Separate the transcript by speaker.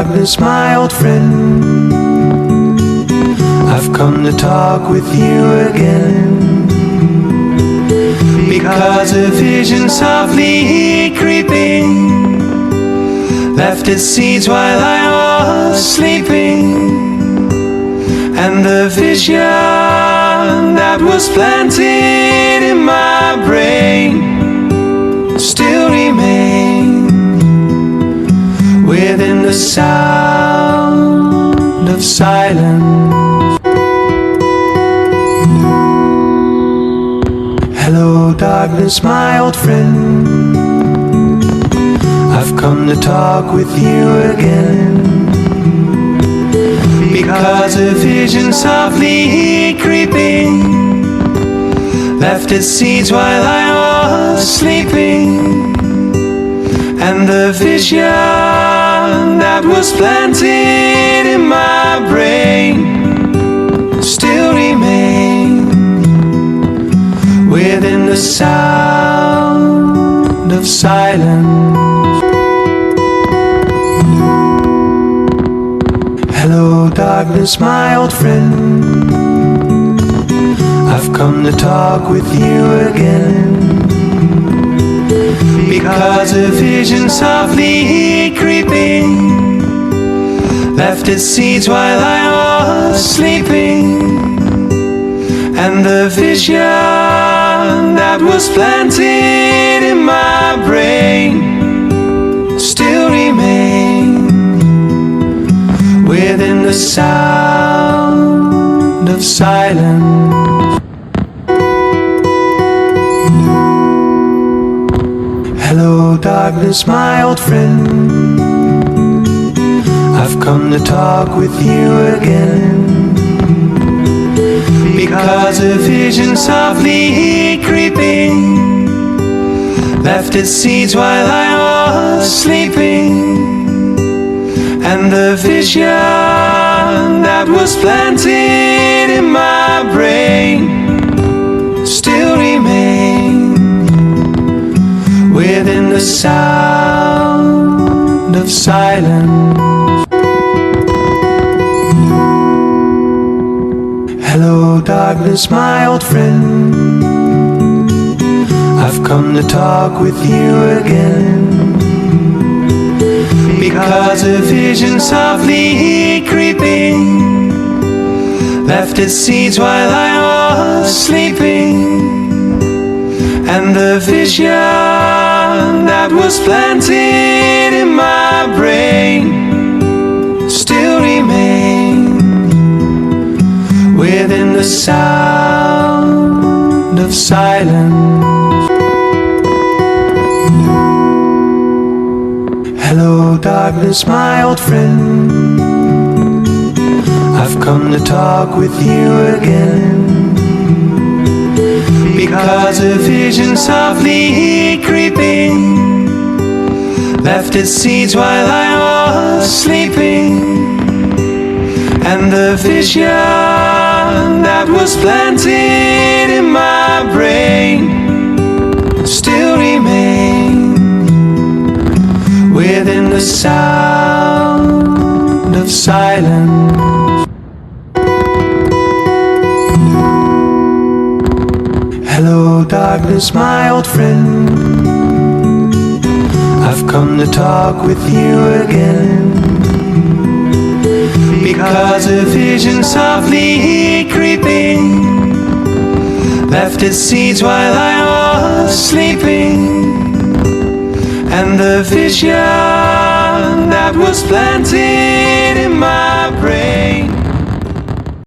Speaker 1: darkness, my old friend. I've come to talk with you again, because a vision softly creeping left its seeds while I was sleeping. And the vision that was planted in my brain still remains within the sound of silence. Hello darkness, my old friend. I've come to talk with you again, because a vision softly creeping left its seeds while I was sleeping. And the vision that was planted in my brain still remains within the sound of silence. Hello darkness, my old friend. I've come to talk with you again, because a vision softly creeping left its seeds while I was sleeping. And the vision that was planted in my brain still remains within the sound of silence. Hello darkness, my old friend. I've come to talk with you again, because a vision softly creeping left its seeds while I was sleeping. And the vision that was planted in my brain still remains within the sound of silence. Hello darkness, my old friend. I've come to talk with you again, because a vision softly creeping left its seeds while I was sleeping. And the vision that was planted in my brain still remains within the sound of silence. Hello darkness, my old friend. I've come to talk with you again, because a vision softly creeping left its seeds while I was sleeping. And the vision that was planted in my brain still remains within the sound of silence. Hello darkness, my old friend. I've come to talk with you again, because a vision softly creeping left its seeds while I was sleeping. And the vision that was planted in my brain